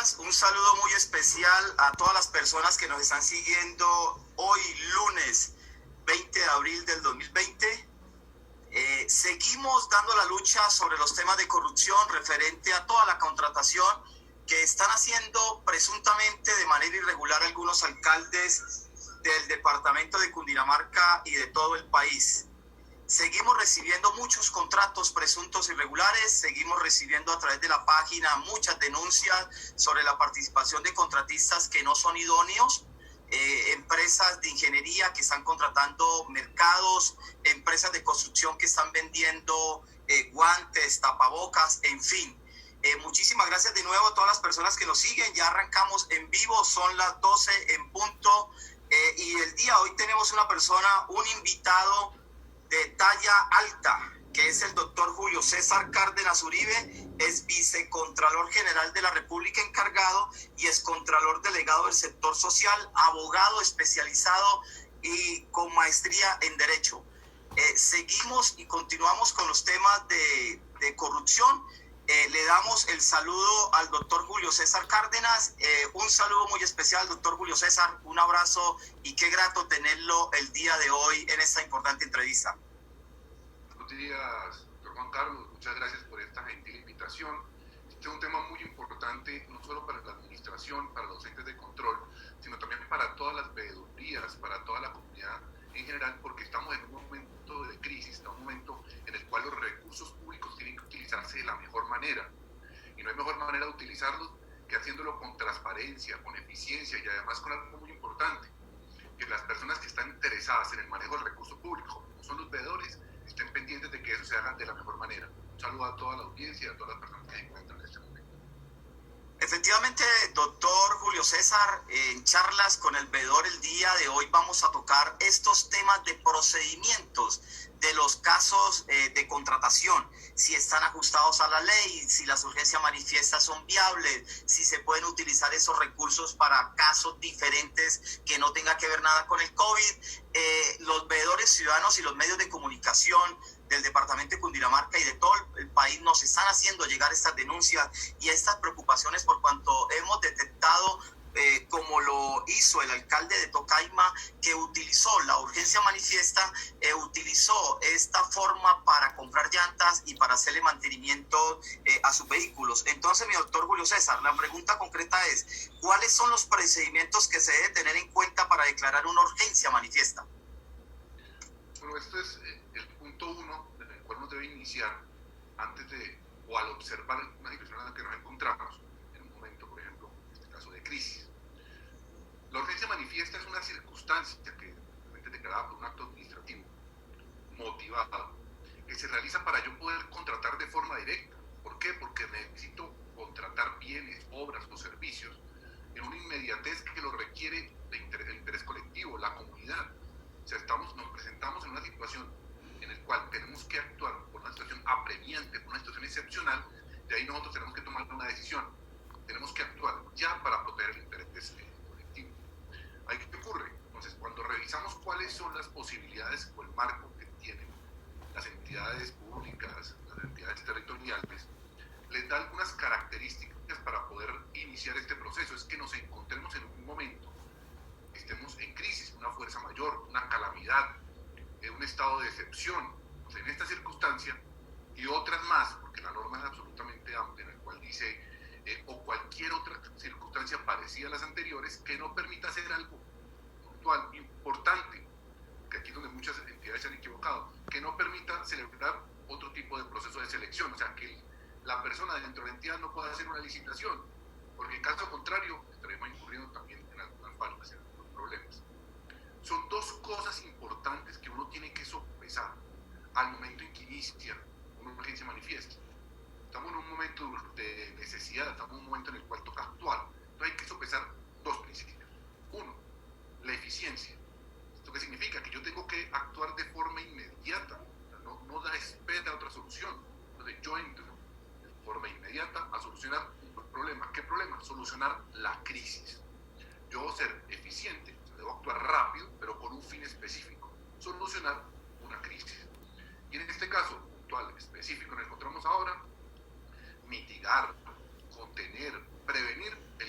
días, un saludo muy especial a todas las personas que nos están siguiendo hoy lunes 20 de abril del 2020. Seguimos dando la lucha sobre los temas de corrupción referente a toda la contratación que están haciendo presuntamente de manera irregular algunos alcaldes del departamento de Cundinamarca y de todo el país. Seguimos recibiendo muchos contratos presuntos irregulares, seguimos recibiendo a través de la página muchas denuncias sobre la participación de contratistas que no son idóneos, empresas de ingeniería que están contratando mercados, empresas de construcción que están vendiendo guantes, tapabocas, en fin. Muchísimas gracias de nuevo a todas las personas que nos siguen. Ya arrancamos en vivo, son las 12 en punto, y el día de hoy tenemos una persona, un invitado de talla alta, que es el doctor Julio César Cárdenas Uribe, es vicecontralor general de la República encargado y es contralor delegado del sector social, abogado especializado y con maestría en Derecho. Seguimos y continuamos con los temas de corrupción. Le damos el saludo al doctor Julio César Cárdenas, un saludo muy especial, doctor Julio César, un abrazo y qué grato tenerlo el día de hoy en esta importante entrevista. Buenos días, doctor Juan Carlos, muchas gracias por esta gentil invitación. Este es un tema muy importante, no solo para la administración, para los entes de control, sino también para todas las veedurías, para toda la comunidad en general, porque estamos en un momento de crisis, en un momento en el cual los recursos públicos tienen que utilizarse de la mejor manera. Y no hay mejor manera de utilizarlos que haciéndolo con transparencia, con eficiencia y además con algo muy importante, que las personas que están interesadas en el manejo del recurso público, como son los veedores, estén pendientes de que eso se haga de la mejor manera. Un saludo a toda la audiencia y a todas las personas que se encuentran en este momento. Efectivamente, doctor Julio César, en charlas con el veedor el día de hoy vamos a tocar estos temas de procedimientos de los casos de contratación, si están ajustados a la ley, si las urgencias manifiestas son viables, si se pueden utilizar esos recursos para casos diferentes que no tenga que ver nada con el COVID. Los veedores ciudadanos y los medios de comunicación del departamento de Cundinamarca y de todo el país nos están haciendo llegar estas denuncias y estas preocupaciones por cuanto hemos detectado, como lo hizo el alcalde de Tocaima, que utilizó la urgencia manifiesta, utilizó esta forma para comprar llantas y para hacerle mantenimiento a sus vehículos. Entonces, mi doctor Julio César, la pregunta concreta es, ¿cuáles son los procedimientos que se debe tener en cuenta para declarar una urgencia manifiesta? Bueno, esto es el punto 1 en el cual nos debe iniciar antes de, o al observar una situación en la que nos encontramos, en un momento, por ejemplo, en este caso de crisis. La urgencia manifiesta es una circunstancia que es declarada por un acto administrativo motivado, que se realiza para yo poder contratar de forma directa. ¿Por qué? Porque necesito contratar bienes, obras o servicios en una inmediatez que lo requiere el interés colectivo, la comunidad. O sea, nos presentamos en una situación en la cual tenemos que actuar por una situación apremiante, por una situación excepcional, de ahí nosotros tenemos que tomar una decisión. Tenemos que actuar ya para proteger el interés colectivo. ¿Ahí qué ocurre? Entonces, cuando revisamos cuáles son las posibilidades o el marco que tienen las entidades públicas, las entidades territoriales, les da algunas características para poder iniciar este proceso. Es que nos encontremos en un momento, estemos en crisis, una fuerza mayor, una calamidad, un estado de excepción. O sea, en esta circunstancia y otras más, porque la norma es absolutamente amplia, en el cual dice o cualquier otra circunstancia parecida a las anteriores que no permita hacer algo puntual, importante, que aquí es donde muchas entidades se han equivocado, que no permita celebrar otro tipo de proceso de selección, o sea, que la persona dentro de la entidad no pueda hacer una licitación, porque en caso contrario estaremos incurriendo también en algunas faltas, en algunos problemas. Son dos cosas importantes que uno tiene que sopesar al momento en que inicia una urgencia manifiesta. Estamos en un momento de necesidad, estamos en un momento en el cual toca actuar. Entonces hay que sopesar dos principios. Uno, la eficiencia. ¿Esto qué significa? Que yo tengo que actuar de forma inmediata, no da espera a otra solución. Entonces yo entro de forma inmediata a solucionar un problema. ¿Qué problema? Solucionar la crisis. Yo debo ser eficiente, debo actuar rápido, pero con un fin específico, solucionar una crisis. Y en este caso puntual, específico, nos encontramos ahora, mitigar, contener, prevenir el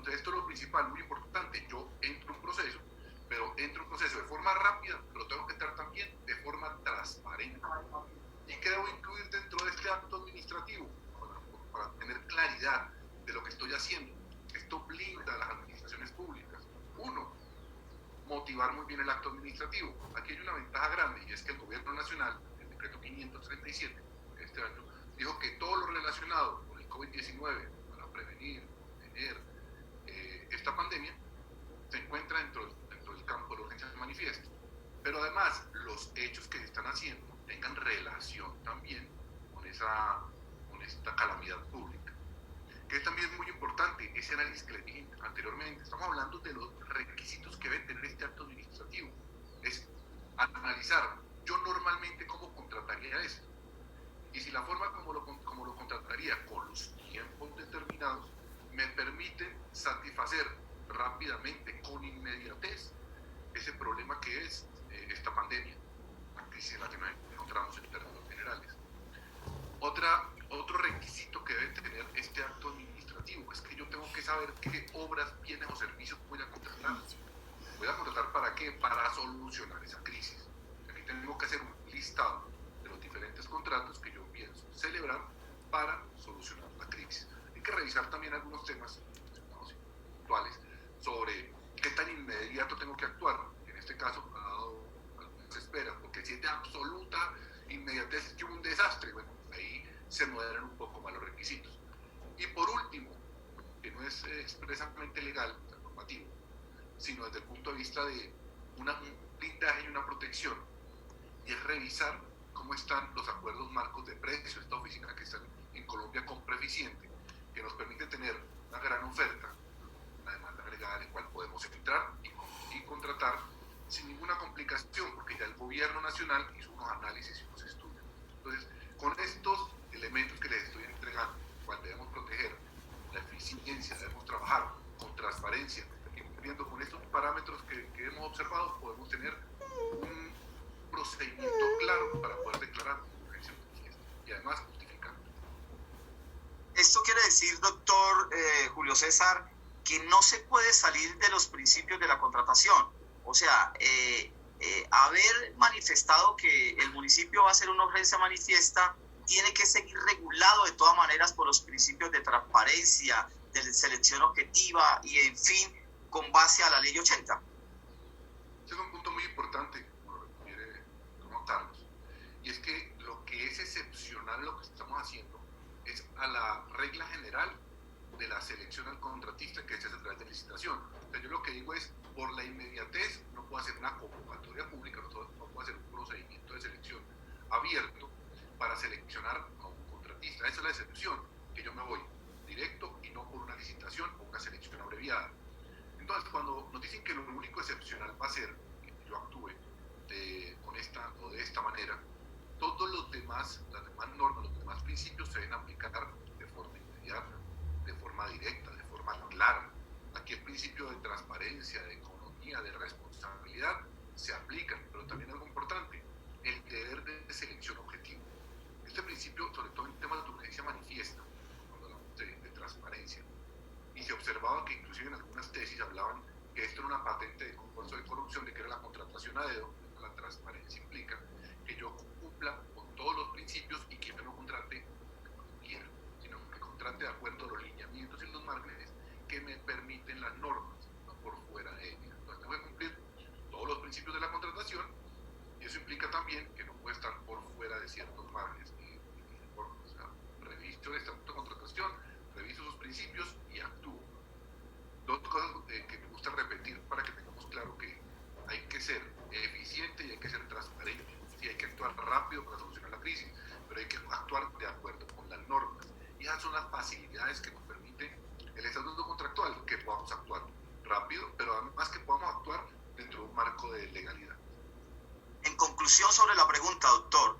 Entonces esto es lo principal, muy importante. Yo entro en un proceso, pero entro en un proceso de forma rápida, pero tengo que entrar también de forma transparente. ¿Y qué debo incluir dentro de este acto administrativo? Para tener claridad de lo que estoy haciendo. Esto blinda a las administraciones públicas. Uno, motivar muy bien el acto administrativo. Aquí hay una ventaja grande, y es que el gobierno nacional, el decreto 537 de este año, dijo que todo lo relacionado con el COVID-19 para prevenir, contener esta pandemia, se encuentra dentro del campo de la urgencia de manifiesto. Pero además, los hechos que se están haciendo tengan relación también con esta calamidad pública. Que es también muy importante ese análisis que les dije anteriormente. Estamos hablando de los requisitos que debe tener este acto administrativo. Es analizar yo normalmente cómo contrataría esto. Y si la forma como lo contrataría con los tiempos determinados me permite satisfacer rápidamente, con inmediatez, ese problema que es esta pandemia, la crisis en la que nos encontramos en términos generales. Otro requisito que debe tener este acto administrativo es que yo tengo que saber qué obras, bienes o servicios voy a contratar. ¿Voy a contratar para qué? Para solucionar esa crisis. Aquí tengo que hacer un listado de los diferentes contratos que yo pienso celebrar para solucionar la crisis. Hay que revisar también algunos temas puntuales sobre qué tan inmediato tengo que actuar. En este caso ha dado algunas esperas, porque si es de absoluta inmediatez, es que hubo un desastre, bueno, ahí se moderan un poco más los requisitos. Y por último, que no es expresamente legal, normativo, sino desde el punto de vista de un blindaje y una protección, y es revisar cómo están los acuerdos marcos de precios, esta oficina que está en Colombia, Compreficiente, que nos permite tener una gran oferta, una demanda agregada en la cual podemos entrar y contratar sin ninguna complicación, porque ya el gobierno nacional hizo unos análisis y unos estudios. Entonces, con estos elementos que les estoy entregando, cual debemos proteger la eficiencia, debemos trabajar con transparencia, y cumpliendo con estos parámetros que hemos observado, podemos tener un procedimiento claro para poder declarar urgencia manifiesta y además justificar. Esto quiere decir, doctor Julio César, que no se puede salir de los principios de la contratación. O sea, haber manifestado que el municipio va a hacer una urgencia manifiesta tiene que seguir regulado de todas maneras por los principios de transparencia, de selección objetiva y, en fin, con base a la ley 80. Ese es un punto muy importante, como lo refiere don Carlos, y es que lo que es excepcional lo que estamos haciendo es a la regla general de la selección al contratista, que es a través de licitación. Entonces yo lo que digo es, por la inmediatez, no puedo hacer una convocatoria pública, no puedo hacer un procedimiento de selección abierto para seleccionar a un contratista. Esa es la excepción, que yo me voy directo y no por una licitación o una selección abreviada. Entonces, cuando nos dicen que lo único excepcional va a ser que yo actúe con esta o de esta manera, todos los demás, las demás normas, los demás principios se deben aplicar de forma inmediata, de forma directa, de forma clara. Aquí el principio de transparencia, de economía, de responsabilidad se aplican, pero también algo importante, el deber de selección objetivo. Este principio, sobre todo en temas de urgencia manifiesta, cuando hablamos de transparencia, y se observaba que inclusive en algunas tesis hablaban que esto era una patente de concurso de corrupción, de que era la contratación a dedo. La transparencia implica que yo cumpla con todos los principios y que yo no contrate como quiera, sino que contrate de acuerdo a los lineamientos y los márgenes que me permiten las normas, no por fuera de ellas. Entonces tengo que cumplir todos los principios de la contratación, y eso implica también que no puedo estar por fuera de ciertos márgenes y normas. O sea, reviso el estatuto de contratación, reviso sus principios y actúo. Dos cosas que me gusta repetir para que tengamos claro que hay que ser eficiente y hay que ser transparente. Sí, hay que actuar rápido para solucionar la crisis, pero hay que actuar de acuerdo con las normas. Y esas son las facilidades que nos permite el estatuto contractual, que podamos actuar rápido, pero además que podamos actuar dentro de un marco de legalidad. En conclusión sobre la pregunta, doctor,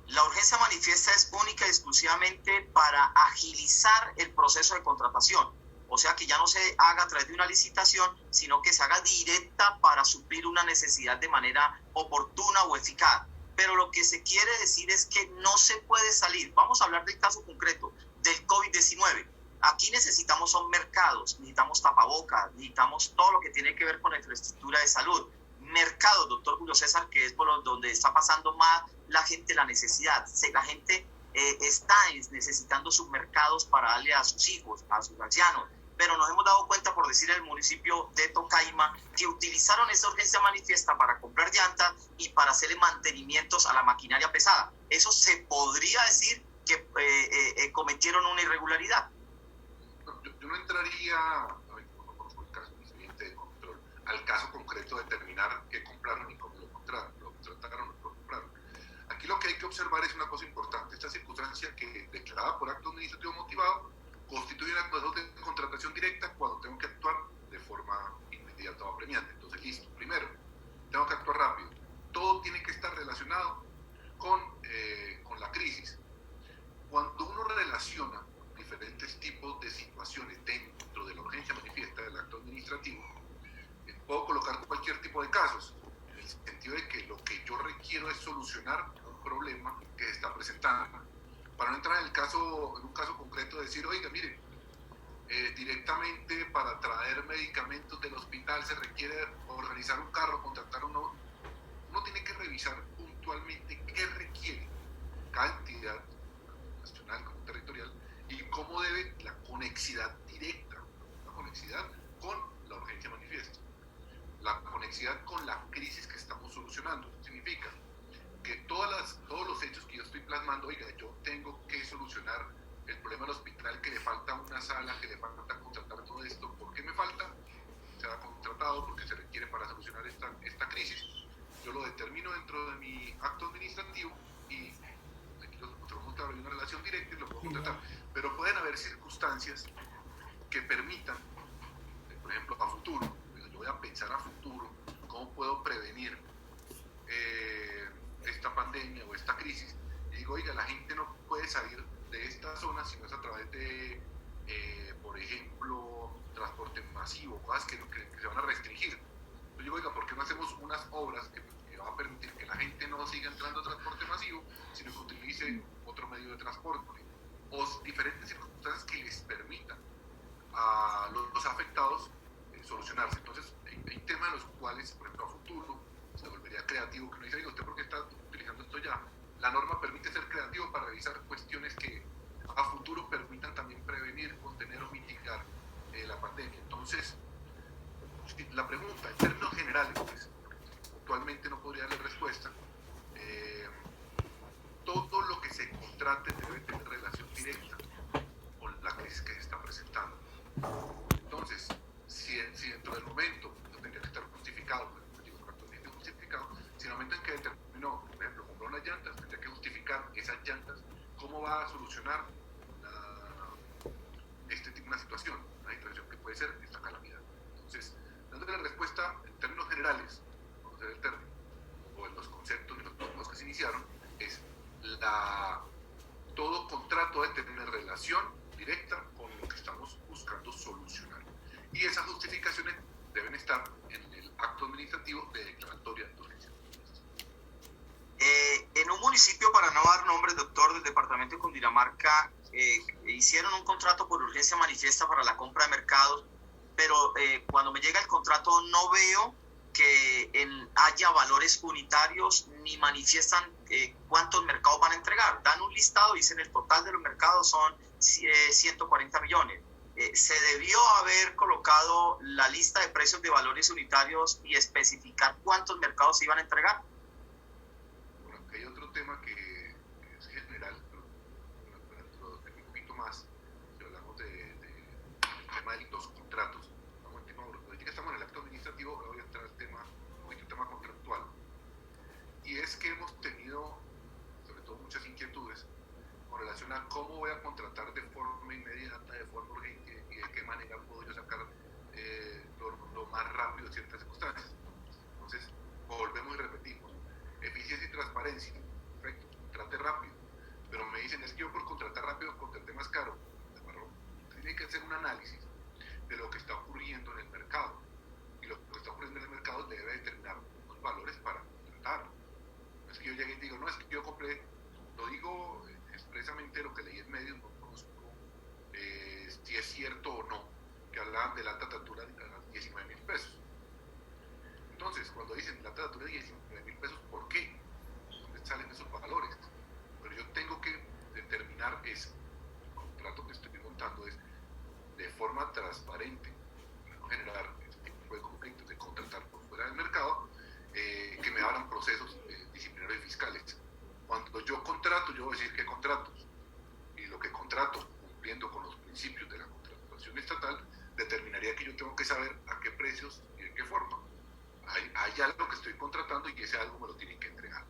la urgencia manifiesta es única y exclusivamente para agilizar el proceso de contratación. O sea, que ya no se haga a través de una licitación, sino que se haga directa para suplir una necesidad de manera oportuna o eficaz. Pero lo que se quiere decir es que no se puede salir. Vamos a hablar del caso concreto del COVID-19. Aquí necesitamos son mercados, necesitamos tapabocas, necesitamos todo lo que tiene que ver con la infraestructura de salud. Mercados, doctor Julio César, que es por donde está pasando más la gente la necesidad. La gente está necesitando sus mercados para darle a sus hijos, a sus ancianos. Pero nos hemos dado cuenta, por decir, en el municipio de Tocaima, que utilizaron esa urgencia manifiesta para comprar llantas y para hacerle mantenimientos a la maquinaria pesada. Eso se podría decir que cometieron una irregularidad. Yo no entraría, no conozco el caso del expediente de control, al caso concreto de determinar qué compraron y cómo lo contrataron o lo compraron. Aquí lo que hay que observar es una cosa importante. Esta circunstancia que, declarada por acto administrativo motivado, constituye una actuación de contratación directa cuando tengo que actuar de forma inmediata o apremiante. Entonces, listo. Primero, tengo que actuar rápido. Todo tiene que estar relacionado con la crisis. Cuando uno relaciona diferentes tipos de situaciones dentro de la urgencia manifiesta del acto administrativo, puedo colocar cualquier tipo de casos, en el sentido de que lo que yo requiero es solucionar un problema que se está presentando. Para no entrar en un caso concreto, decir, oiga, mire, directamente para traer medicamentos del hospital se requiere organizar un carro, contratar uno. Uno tiene que revisar puntualmente qué requiere cada entidad, nacional como territorial, y cómo debe la conexidad directa, la conexidad con la urgencia manifiesta, la conexidad con la crisis que estamos solucionando. Eso significa que todos los hechos que yo estoy plasmando, oiga, yo tengo que solucionar el problema del hospital, que le falta una sala, que le falta contratar todo esto. ¿Por qué me falta? Se ha contratado porque se requiere para solucionar esta crisis. Yo lo determino dentro de mi acto administrativo y aquí lo tenemos claro, hay una relación directa y lo puedo contratar. Pero pueden haber circunstancias que permitan, por ejemplo, a futuro, yo voy a pensar a futuro, cómo puedo prevenir esta pandemia o esta crisis, y digo, oiga, la gente no puede salir de esta zona si no es a través de, por ejemplo, transporte masivo, cosas que se van a restringir. Yo digo, oiga, ¿por qué no hacemos unas obras que van a permitir que la gente no siga entrando a transporte masivo, sino que utilice otro medio de transporte? O diferentes circunstancias que les permitan a los afectados solucionarse. Entonces, hay temas en los cuales, por ejemplo, a futuro, se volvería creativo, que uno dice, oiga, ¿usted por qué está utilizando esto ya? La norma permite ser creativo para revisar cuestiones que a futuro permitan también prevenir, contener o mitigar la pandemia. Entonces, la pregunta, en términos generales, pues, actualmente no podría darle respuesta. Todo lo que se contrate debe tener relación directa con la crisis que se está presentando. Entonces, si dentro del momento no tendría que estar justificado, si en el momento en que determinó, por ejemplo, compró unas llantas, tendría que justificar esas llantas, cómo va a solucionar una situación que puede ser esta calamidad. Entonces, dándole la respuesta en términos generales, conocer el término, o en los conceptos y los protocolos que se iniciaron, es todo contrato debe tener relación directa con lo que estamos buscando solucionar. Y esas justificaciones deben estar en el acto administrativo de declaratoria de urgencia. En un municipio, para no dar nombres, doctor, del departamento de Cundinamarca, hicieron un contrato por urgencia manifiesta para la compra de mercados, pero cuando me llega el contrato no veo que haya valores unitarios ni manifiestan cuántos mercados van a entregar. Dan un listado, dicen el total de los mercados son 140 millones. Se debió haber colocado la lista de precios de valores unitarios y especificar cuántos mercados se iban a entregar. Bueno, hay otro tema que es general, pero un poquito más, si hablamos del tema de los contratos. Ahorita estamos en el acto administrativo, ahora voy a entrar al tema contractual. Y es que hemos tenido, sobre todo, muchas inquietudes con relación a cómo voy a contratar de forma inmediata, de forma urgente, y de qué manera puedo yo sacar lo más rápido ciertas circunstancias. Entonces, volvemos y repetimos. Eficiencia y transparencia. Perfecto. de la tasatura a 19.000 pesos. Entonces, cuando dicen la tasatura de 19.000 pesos, ¿por qué? ¿Dónde salen esos valores? Pero yo tengo que determinar el contrato que estoy montando es de forma transparente, para no generar este tipo de conflictos, de contratar por fuera del mercado, que me abran procesos disciplinarios y fiscales. Cuando yo contrato, yo voy a decir qué contratos, y lo que contrato, cumpliendo con los principios de la contratación estatal, determinaría que yo tengo que saber a qué precios y de qué forma. Hay algo que estoy contratando y que ese algo me lo tienen que entregar.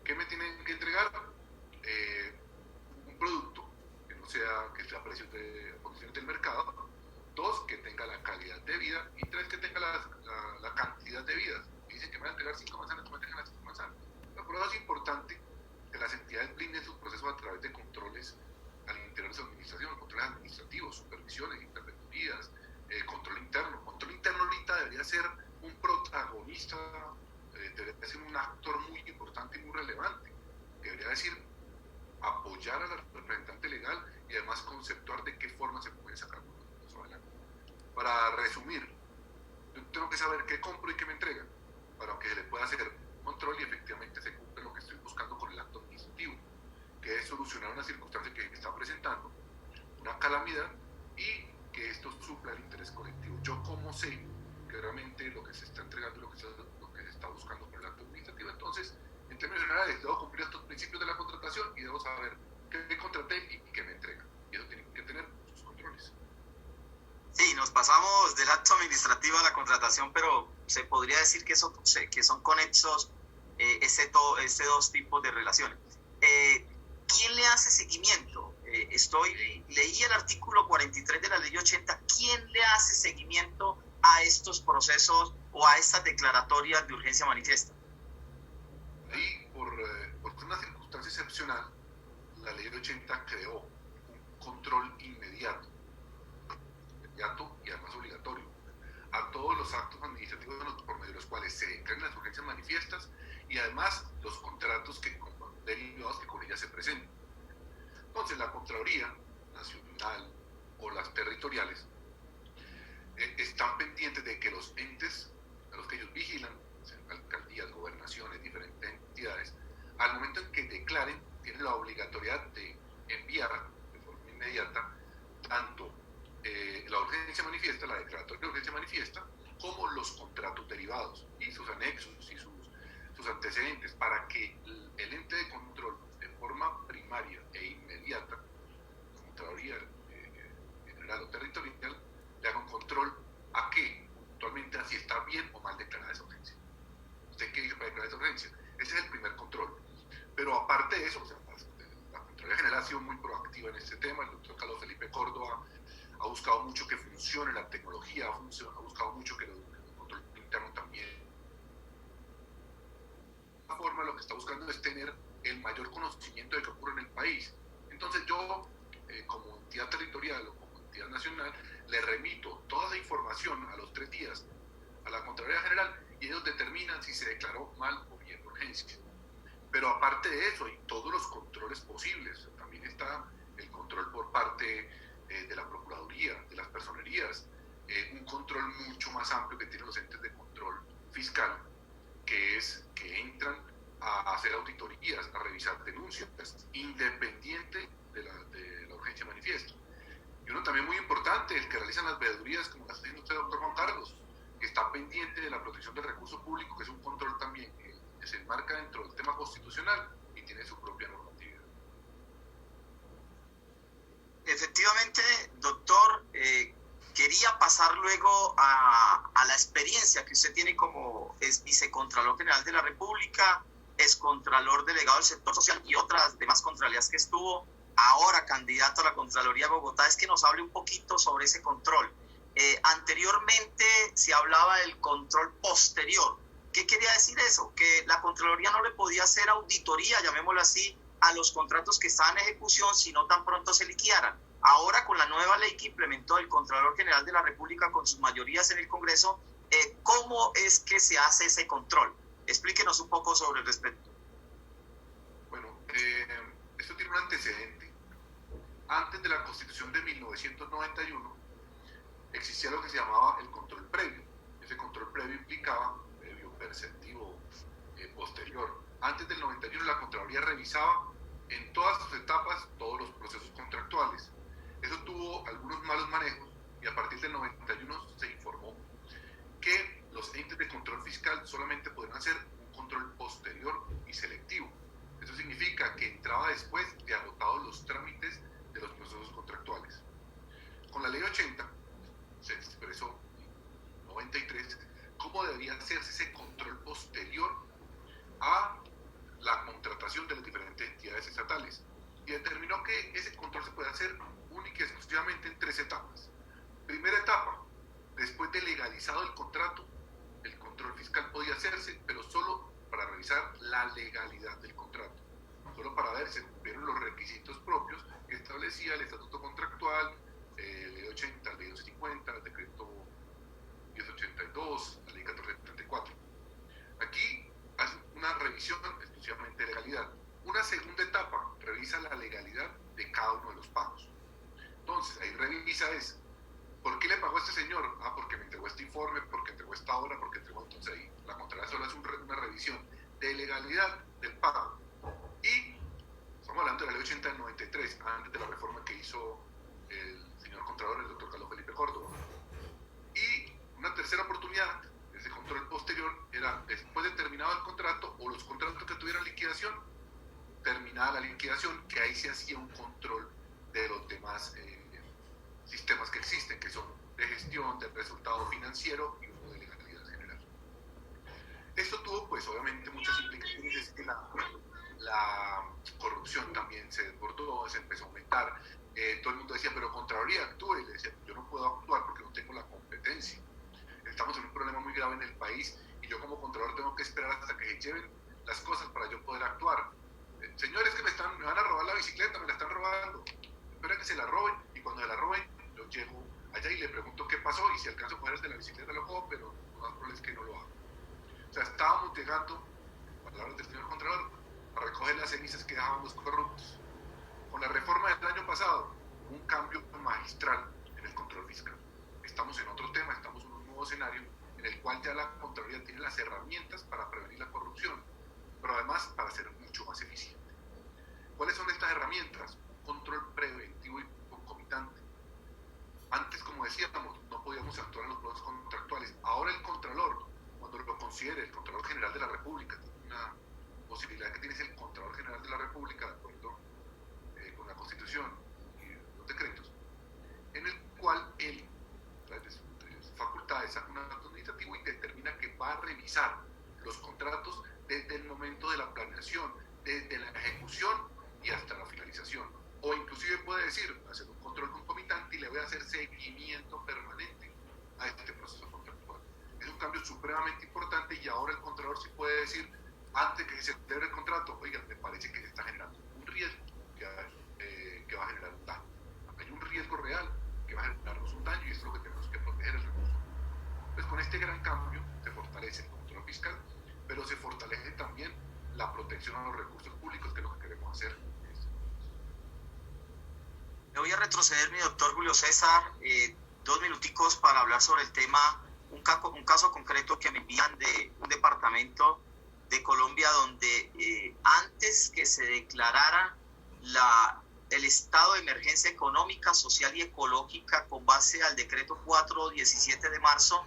¿Qué me tienen que entregar? Un producto que no sea, que esté a precios de condiciones del mercado. 2, que tenga la calidad de vida. Y 3, que tenga la cantidad de vidas. Y dicen que me van a entregar 5 manzanas, que me entregan las 5 manzanas. Por eso es importante que las entidades blinden sus procesos a través de controles al interior de su administración, controles administrativos, supervisiones, interventorías, control interno. Control interno ahorita debería ser un protagonista, debería ser un actor muy importante y muy relevante. Debería decir, apoyar a la representante legal y además conceptuar de qué forma se puede sacar los adelante. Para resumir, yo tengo que saber qué compro y qué me entregan, para que se le pueda hacer control y efectivamente se cumple lo que estoy buscando con el acto administrativo, que es solucionar una circunstancia que está presentando, una calamidad, y que esto supla el interés colectivo. Yo como sé que realmente lo que se está entregando y lo que se está buscando con el acto administrativo, entonces, en términos generales, debo cumplir estos principios de la contratación y debo saber qué contraté y qué me entrega. Y eso tiene que tener sus controles. Sí, nos pasamos del acto administrativo a la contratación, pero se podría decir que son conexos este dos tipos de relaciones. ¿Quién le hace seguimiento? Leí el artículo 43 de la ley 80. ¿Quién le hace seguimiento a estos procesos o a estas declaratorias de urgencia manifiesta? Ahí, por una circunstancia excepcional, la ley 80 creó un control inmediato y además obligatorio a todos los actos administrativos por medio de los cuales se declaran las urgencias manifiestas y además los contratos derivados que con ellas se presentan. Entonces, la Contraloría Nacional o las territoriales están pendientes de que los entes a los que ellos vigilan, alcaldías, gobernaciones, diferentes entidades, al momento en que declaren, tienen la obligatoriedad de enviar de forma inmediata tanto la urgencia manifiesta, la declaratoria de urgencia manifiesta, como los contratos derivados y sus anexos y sus antecedentes, para que el ente de control de forma primaria e inmediata, la Contraloría General o Territorial, le haga un control a qué, puntualmente a si está bien o mal declarada esa urgencia. ¿Usted qué dice para declarar esa urgencia? Ese es el primer control. Pero aparte de eso, o sea, la Contraloría General ha sido muy proactiva en este tema. El doctor Carlos Felipe Córdoba ha buscado mucho que funcione la tecnología, ha buscado mucho que el control interno también. De esta forma, lo que está buscando es tener el mayor conocimiento de qué ocurre en el país. Entonces yo, como entidad territorial o como entidad nacional, le remito toda esa información a los 3 días a la Contraloría General y ellos determinan si se declaró mal o bien urgencia. Pero aparte de eso, hay todos los controles posibles. También está el control por parte de la Procuraduría, de las personerías, un control mucho más amplio que tienen los entes de control fiscal, que es que entran a hacer auditorías, a revisar denuncias, independiente de la urgencia manifiesta. Y uno también muy importante, el que realizan las veedurías, como la está haciendo usted, doctor Juan Carlos, que está pendiente de la protección del recurso público, que es un control también que se enmarca dentro del tema constitucional y tiene su propia normatividad. Efectivamente, doctor, quería pasar luego a la experiencia que usted tiene como vicecontralor general de la República, excontralor delegado del sector social y otras demás contralorías que estuvo, ahora candidato a la Contraloría de Bogotá. Es que nos hable un poquito sobre ese control. Anteriormente se hablaba del control posterior. ¿Qué quería decir eso? Que la Contraloría no le podía hacer auditoría, llamémoslo así, a los contratos que estaban en ejecución si no tan pronto se liquidaran. Ahora, con la nueva ley que implementó el Contralor General de la República con sus mayorías en el Congreso, ¿cómo es que se hace ese control? Explíquenos un poco sobre el respecto. Bueno, esto tiene un antecedente. Antes de la Constitución de 1991, existía lo que se llamaba el control previo. Ese control previo implicaba, previo, perceptivo, posterior. Antes del 91 la Contraloría revisaba en todas sus etapas todos los procesos contractuales. Eso tuvo algunos malos manejos y a partir del 91 se informó que los entes de control fiscal solamente podían hacer un control posterior y selectivo. Eso significa que entraba después de agotados los trámites de los procesos contractuales. Con la ley 80 se expresó en 93 cómo debería hacerse ese control posterior a la contratación de las diferentes entidades estatales y determinó que ese control se puede hacer única y exclusivamente en 3 etapas. Primera etapa, después de legalizado el contrato, el control fiscal podía hacerse, pero solo para revisar la legalidad del contrato, solo para ver si se cumplieron los requisitos propios que establecía el Estatuto Contractual, Ley 80, Ley 250, el Decreto 1082, la Ley 1434. Aquí hace una revisión exclusivamente de legalidad. Una segunda etapa revisa la legalidad de cada uno de los pagos. Entonces, ahí revisa ¿por qué le pagó a este señor? Porque me entregó este informe, porque entregó esta hora, porque entregó. Entonces ahí la Contraloría solo hace una revisión de legalidad del pago. Y estamos hablando de la ley 80 del 93, antes de la reforma que hizo el señor Contralor, el doctor Carlos Felipe Córdoba. Y una tercera oportunidad, ese control posterior, era después de terminado el contrato o los contratos que tuvieran liquidación, terminada la liquidación, que ahí se hacía un control de los demás sistemas que existen, que son de gestión, del resultado financiero y uno de legalidad general. Esto tuvo, pues, obviamente muchas implicaciones, es que la corrupción también se desbordó, se empezó a aumentar. Todo el mundo decía, pero Contraloría, actúe. Y le decía, yo no puedo actuar porque no tengo la competencia. Estamos en un problema muy grave en el país y yo como Contralor tengo que esperar hasta que se lleven las cosas para yo poder actuar. Señores, que me van a robar la bicicleta, me la están robando. Espera que se la roben y cuando se la roben, yo llego allá y le pregunto qué pasó y si alcanzo a coger de la bicicleta lo cojo, pero lo más probable es que no lo haga. O sea, estábamos llegando, palabras del señor Contralor, a recoger las cenizas que dejaban los corruptos. Con la reforma del año pasado, un cambio magistral en el control fiscal. Estamos en otro tema, estamos en un nuevo escenario en el cual ya la Contraloría tiene las herramientas para prevenir la corrupción, pero además para ser mucho más eficiente. ¿Cuáles son estas herramientas? Un control preventivo y concomitante. Antes, como decíamos, no podíamos actuar en los procesos contractuales. Ahora el Contralor, cuando lo considere el Contralor General de la República, una posibilidad que tiene es el Contralor General de la República, de acuerdo con la Constitución y los decretos, en el cual él, de sus facultades, saca un acto administrativo y determina que va a revisar los contratos desde el momento de la planeación, desde la ejecución y hasta la finalización. O inclusive puede decir, hacer un control concomitante y le voy a hacer seguimiento permanente a este proceso contractual. Es un cambio supremamente importante y ahora el Contralor sí puede decir, antes que se celebre el contrato, oiga, me parece que se está generando un riesgo que va a generar un daño. Hay un riesgo real que va a generarnos un daño y eso es lo que tenemos que proteger el recurso. Pues con este gran cambio se fortalece el control fiscal, pero se fortalece también la protección a los recursos públicos, que es lo que queremos hacer. Me voy a retroceder, mi doctor Julio César, 2 minuticos para hablar sobre el tema, un caso concreto que me envían de un departamento de Colombia donde antes que se declarara el estado de emergencia económica, social y ecológica con base al decreto 417 de marzo,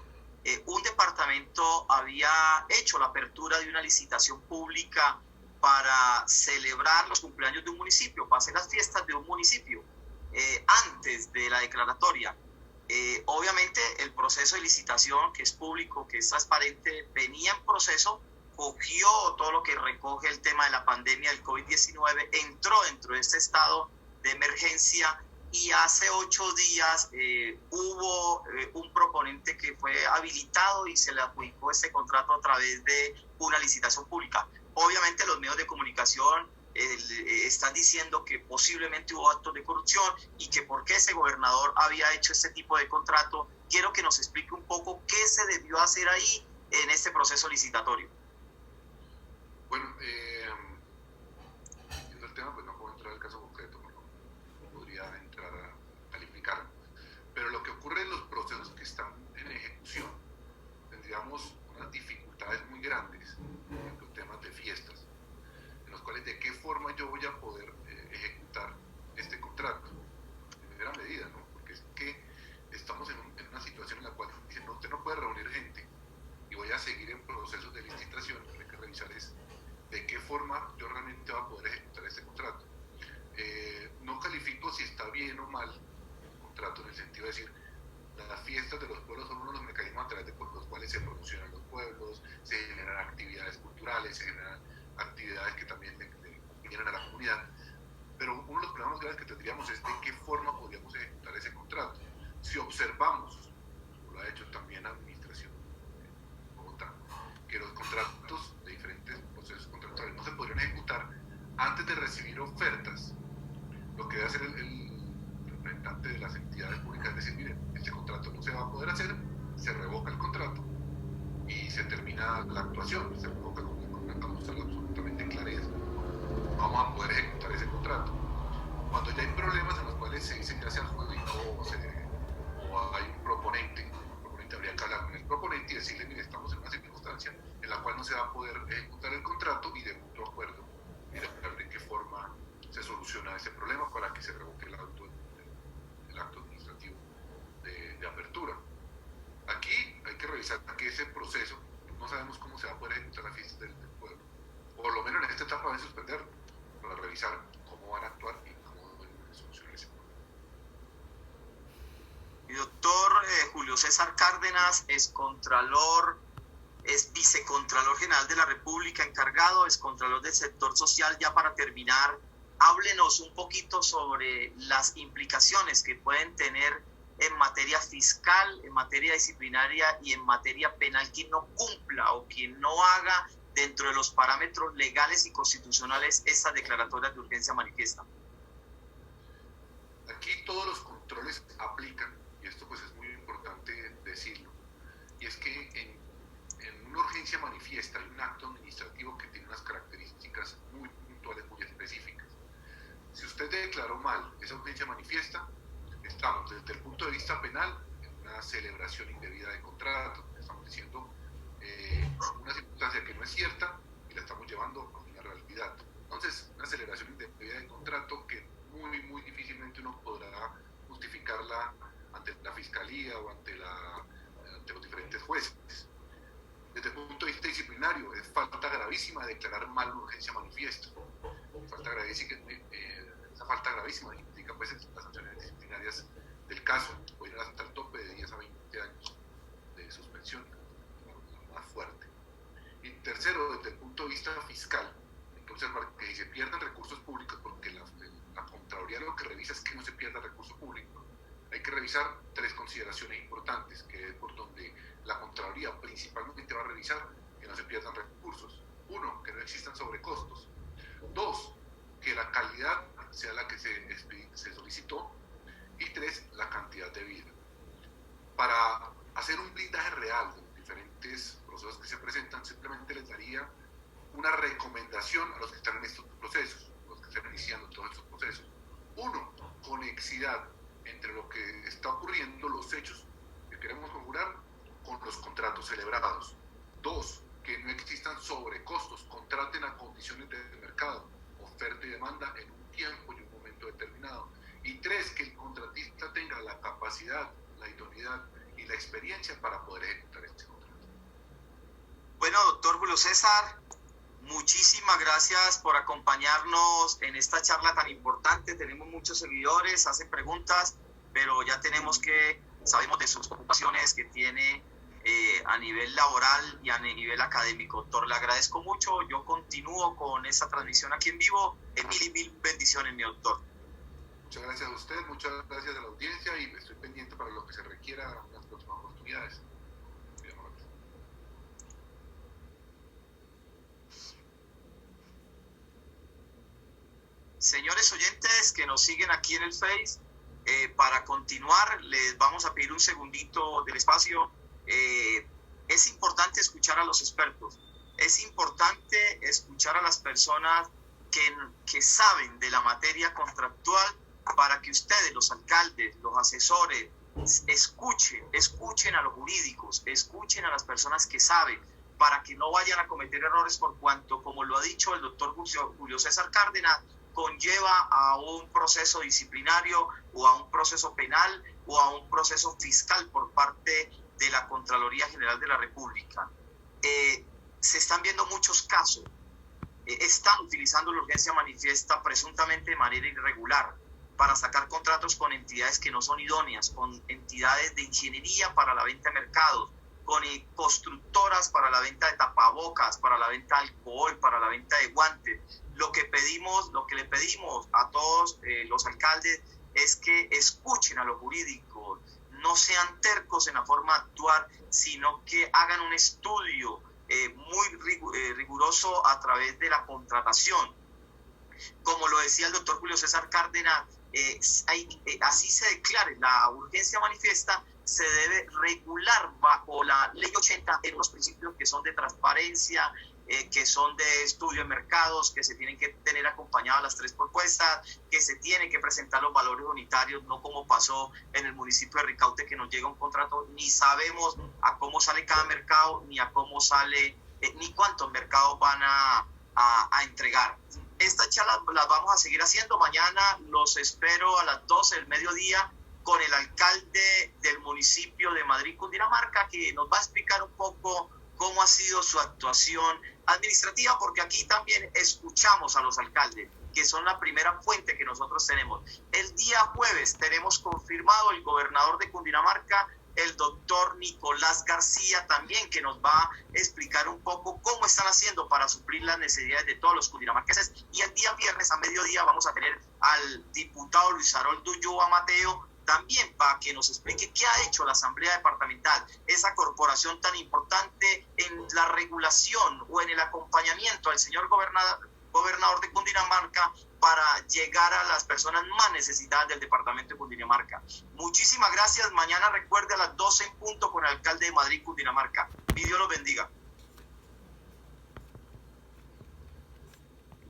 un departamento había hecho la apertura de una licitación pública para celebrar los cumpleaños de un municipio, para hacer las fiestas de un municipio, antes de la declaratoria. Obviamente el proceso de licitación, que es público, que es transparente, venía en proceso, cogió todo lo que recoge el tema de la pandemia del COVID-19, entró dentro de este estado de emergencia y hace 8 días hubo un proponente que fue habilitado y se le adjudicó este contrato a través de una licitación pública. Obviamente los medios de comunicación están diciendo que posiblemente hubo actos de corrupción y que por qué ese gobernador había hecho este tipo de contrato. Quiero que nos explique un poco qué se debió hacer ahí en este proceso licitatorio. Bueno, viendo el tema, pues no puedo entrar al caso concreto, no podría entrar a calificar. Pero lo que ocurre en los procesos tendríamos es de qué forma podríamos ejecutar ese contrato. Si observamos, como lo ha hecho también la Administración de Bogotá, que los contratos de diferentes procesos contractuales no se podrían ejecutar antes de recibir ofertas, lo que debe hacer el representante de las entidades públicas es decir, miren, este contrato no se va a poder hacer, se revoca el contrato y se termina la actuación, se revoca con una causa absolutamente clareza. Vamos a poder ejecutar ese contrato. Cuando ya hay problemas en los cuales se dice ya se adjudicó o hay un proponente, el proponente habría que hablar con el proponente y decirle, mire, estamos en una circunstancia en la cual no se va a poder ejecutar el contrato y de mutuo acuerdo mirar de qué forma se soluciona ese problema para que se revoque el acto administrativo de apertura. Aquí hay que revisar que ese proceso, no sabemos cómo se va a poder ejecutar la fiesta del pueblo, o por lo menos en esta etapa de suspenderlo, para revisar cómo van a actuar y cómo van a solucionar ese problema. Mi doctor Julio César Cárdenas es Contralor, es Vicecontralor General de la República, encargado, es Contralor del Sector Social. Ya para terminar, háblenos un poquito sobre las implicaciones que pueden tener en materia fiscal, en materia disciplinaria y en materia penal quien no cumpla o quien no haga dentro de los parámetros legales y constitucionales estas declaratorias de urgencia manifiesta. Aquí todos los controles aplican, y esto pues es muy importante decirlo, y es que en una urgencia manifiesta hay un acto administrativo que tiene unas características muy puntuales, muy específicas. Si usted declaró mal esa urgencia manifiesta, estamos desde el punto de vista penal en una celebración indebida de contrato, estamos diciendo una circunstancia que no es cierta y la estamos llevando a una realidad. Entonces, una celebración indebida de contrato que muy difícilmente uno podrá justificarla ante la fiscalía o ante los diferentes jueces. Desde el punto de vista disciplinario, es falta gravísima declarar mal una urgencia manifiesta. Esa falta gravísima implica pues las sanciones disciplinarias del caso, pueden ir hasta el tope de 10 a 20 años de suspensión, la más fuerte. Y tercero, desde el punto de vista fiscal, hay que observar que si se pierden recursos públicos, porque la Contraloría lo que revisa es que no se pierda recurso público, hay que revisar tres consideraciones importantes, que es por donde la Contraloría principalmente va a revisar que no se pierdan recursos. Uno, que no existan sobrecostos. Dos, que la calidad sea la que se solicitó. Y tres, la cantidad de vida. Para hacer un blindaje real de los diferentes procesos que se presentan, simplemente les daría una recomendación a los que están en estos procesos, los que están iniciando todos estos procesos. Uno, conexidad entre lo que está ocurriendo, los hechos que queremos conjurar, con los contratos celebrados. Dos, que no existan sobrecostos, contraten a condiciones de mercado, oferta y demanda en un tiempo y un momento determinado. Y tres, que el contratista tenga la capacidad, la idoneidad y la experiencia para poder ejecutar este contrato. Bueno, doctor Julio César, muchísimas gracias por acompañarnos en esta charla tan importante. Tenemos muchos seguidores, hacen preguntas, pero ya sabemos de sus preocupaciones que tiene a nivel laboral y a nivel académico. Doctor, le agradezco mucho. Yo continúo con esta transmisión aquí en vivo. Mil bendiciones, mi doctor. Muchas gracias a usted, muchas gracias a la audiencia y estoy pendiente para lo que se requiera en las próximas oportunidades. Señores oyentes que nos siguen aquí en el Face, para continuar les vamos a pedir un segundito del espacio. Es importante escuchar a los expertos, es importante escuchar a las personas que saben de la materia contractual, para que ustedes, los alcaldes, los asesores, escuchen a los jurídicos, escuchen a las personas que saben, para que no vayan a cometer errores, por cuanto, como lo ha dicho el doctor Julio César Cárdenas, conlleva a un proceso disciplinario o a un proceso penal o a un proceso fiscal por parte de la Contraloría General de la República. Se están viendo muchos casos, están utilizando la urgencia manifiesta presuntamente de manera irregular para sacar contratos con entidades que no son idóneas, con entidades de ingeniería para la venta de mercados, con constructoras para la venta de tapabocas, para la venta de alcohol, para la venta de guantes. Lo que le pedimos a todos los alcaldes es que escuchen a los jurídicos, no sean tercos en la forma de actuar, sino que hagan un estudio muy riguroso a través de la contratación. Como lo decía el doctor Julio César Cárdenas, así se declare la urgencia manifiesta, se debe regular bajo la ley 80 en unos principios que son de transparencia, que son de estudio de mercados, que se tienen que tener acompañadas las 3 propuestas, que se tienen que presentar los valores unitarios, no como pasó en el municipio de Ricaute, que nos llega un contrato, ni sabemos a cómo sale cada mercado, ni a cómo sale, ni cuántos mercados van a entregar. Estas charlas las vamos a seguir haciendo. Mañana los espero a las 12 del mediodía con el alcalde del municipio de Madrid, Cundinamarca, que nos va a explicar un poco cómo ha sido su actuación administrativa, porque aquí también escuchamos a los alcaldes, que son la primera fuente que nosotros tenemos. El día jueves tenemos confirmado el gobernador de Cundinamarca, el doctor Nicolás García, también, que nos va a explicar un poco cómo están haciendo para suplir las necesidades de todos los cundinamarqueses. Y el día viernes a mediodía vamos a tener al diputado Luis Haroldo Ulloa Mateo, también para que nos explique qué ha hecho la Asamblea Departamental, esa corporación tan importante en la regulación o en el acompañamiento al señor gobernador de Cundinamarca para llegar a las personas más necesitadas del departamento de Cundinamarca. Muchísimas gracias. Mañana recuerde a las 12 en punto con el alcalde de Madrid, Cundinamarca. Y Dios los bendiga.